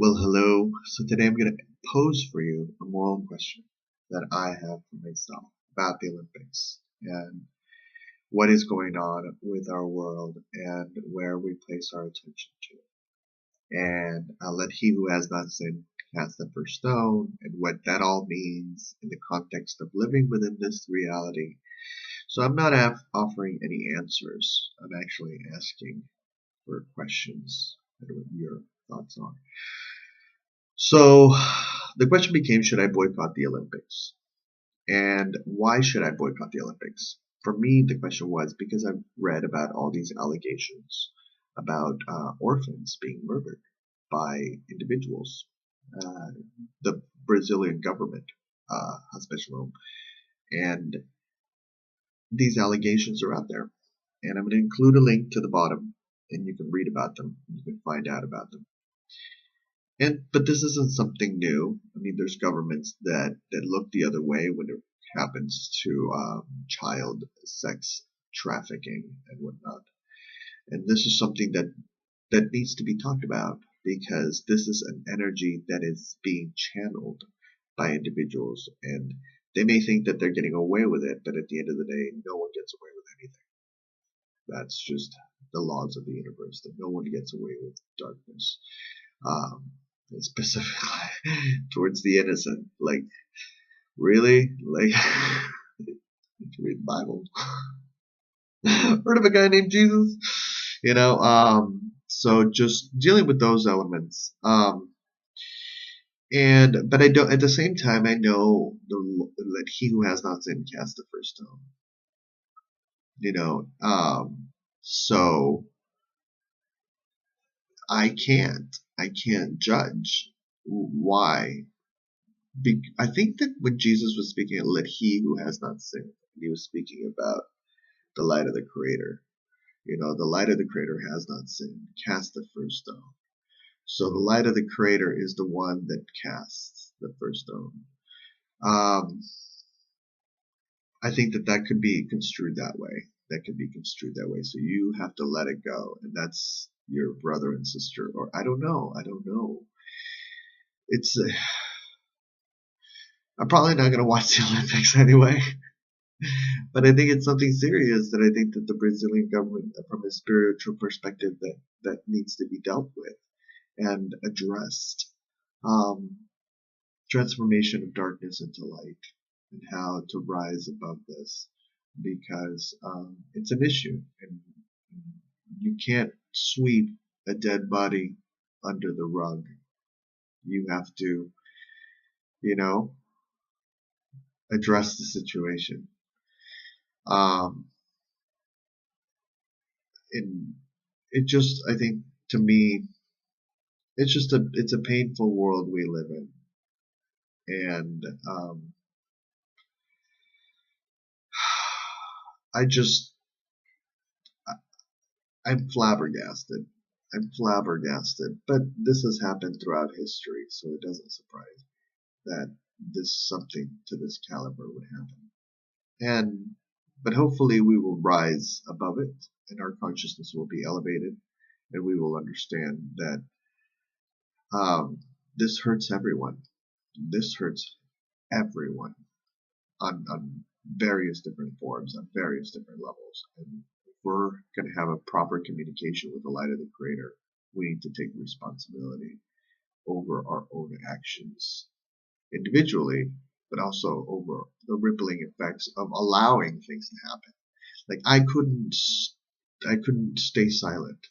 Well, hello. So today I'm going to pose for you a moral question that I have for myself about the Olympics and what is going on with our world and where we place our attention to. And I'll let he who has not sinned cast the first stone and what that all means in the context of living within this reality. So I'm not offering any answers. I'm actually asking for questions and what your thoughts are. So the question became, should I boycott the Olympics? And why should I boycott the Olympics? For me, the question was because I've read about all these allegations about orphans being murdered by individuals. Uh, the Brazilian government has special room, and these allegations are out there. And I'm going to include a link to the bottom, and you can read about them. You can find out about them. But this isn't something new. I mean, there's governments that look the other way when it happens to child sex trafficking and whatnot. And this is something that needs to be talked about because this is an energy that is being channeled by individuals, and they may think that they're getting away with it, but at the end of the day, no one gets away with anything. That's just the laws of the universe, that no one gets away with darkness. Um, Specifically towards the innocent. Like, really? Like, did you read the Bible? Heard of a guy named Jesus? So just dealing with those elements. But I don't, at the same time, I know that he who has not sinned cast the first stone. So I can't judge why. I think that when Jesus was speaking, let he who has not sinned, he was speaking about the light of the Creator. The light of the Creator has not sinned. Cast the first stone. So the light of the Creator is the one that casts the first stone. I think that could be construed that way. That could be construed that way. So you have to let it go, and that's your brother and sister, or I don't know. It's I'm probably not going to watch the Olympics anyway. But I think it's something serious that I think that the Brazilian government, from a spiritual perspective, that needs to be dealt with and addressed. Transformation of darkness into light and how to rise above this, because it's an issue, and you can't sweep a dead body under the rug. You have to, address the situation. And it just, I think, to me, it's a painful world we live in, and I'm flabbergasted. But this has happened throughout history, so it doesn't surprise me that something to this caliber would happen. But hopefully we will rise above it, and our consciousness will be elevated, and we will understand that this hurts everyone. This hurts everyone on various different forms, on various different levels. And if we're going to have a proper communication with the light of the Creator, we need to take responsibility over our own actions individually, but also over the rippling effects of allowing things to happen. Like, I couldn't stay silent.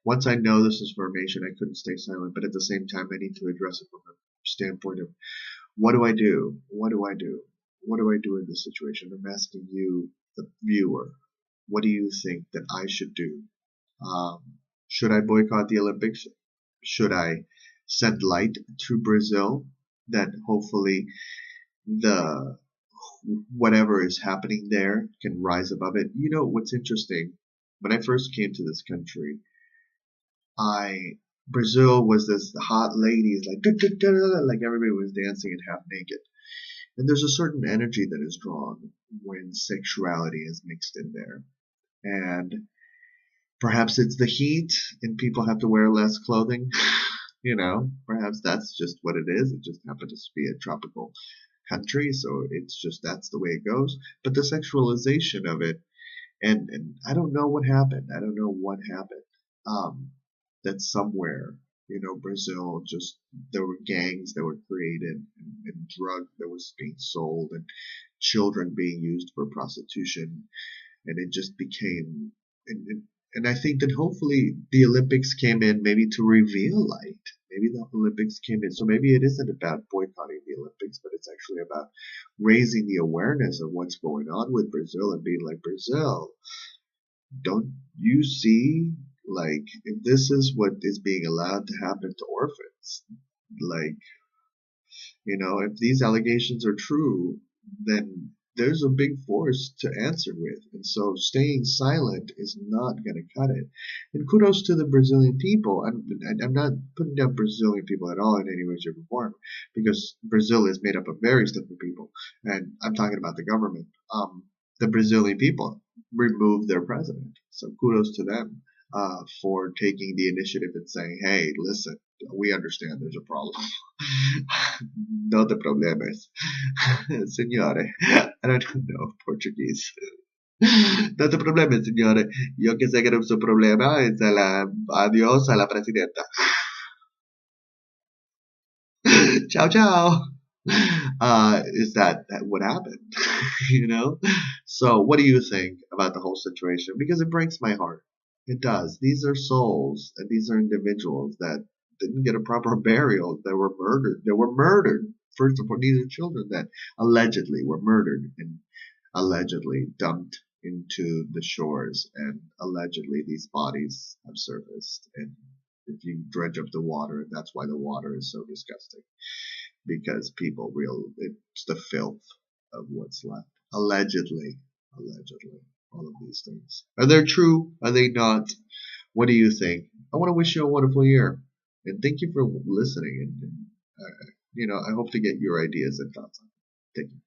Once I know this information, I couldn't stay silent, but at the same time, I need to address it from a standpoint of, what do I do? What do I do? What do I do in this situation? I'm asking you, the viewer, what do you think that I should do? Should I boycott the Olympics? Should I send light to Brazil that hopefully whatever is happening there can rise above it? What's interesting, when I first came to this country, Brazil was this hot ladies, like everybody was dancing and half naked. And there's a certain energy that is drawn when sexuality is mixed in there. And perhaps it's the heat and people have to wear less clothing. Perhaps that's just what it is. It just happens to be a tropical country, so it's just that's the way it goes. But the sexualization of it, and I don't know what happened. I don't know what happened. That somewhere, Brazil just there were gangs that were created and drug that was being sold and children being used for prostitution, and it just became and I think that hopefully the Olympics came in maybe to reveal light. Maybe the Olympics came in, so maybe it isn't about boycotting the Olympics, but it's actually about raising the awareness of what's going on with Brazil and being like, Brazil, don't you see, like, if this is what is being allowed to happen to orphans, like, if these allegations are true, then there's a big force to answer with. And so staying silent is not going to cut it. And kudos to the Brazilian people. I'm not putting down Brazilian people at all in any way, shape, or form, because Brazil is made up of various different people. And I'm talking about the government. The Brazilian people removed their president. So kudos to them for taking the initiative and saying, hey, listen, we understand there's a problem. No te problemes, signore. I don't know Portuguese. No te problemes, signore. Yo que sé que no es su problema es adiós a la presidenta. Ciao, ciao. Is that what happened? So what do you think about the whole situation? Because it breaks my heart. It does. These are souls, and these are individuals that didn't get a proper burial. They were murdered. They were murdered. First of all, these are children that allegedly were murdered and allegedly dumped into the shores, and allegedly these bodies have surfaced. And if you dredge up the water, that's why the water is so disgusting, because it's the filth of what's left. Allegedly, all of these things. Are they true? Are they not? What do you think? I want to wish you a wonderful year, and thank you for listening. And I hope to get your ideas and thoughts on it. Thank you.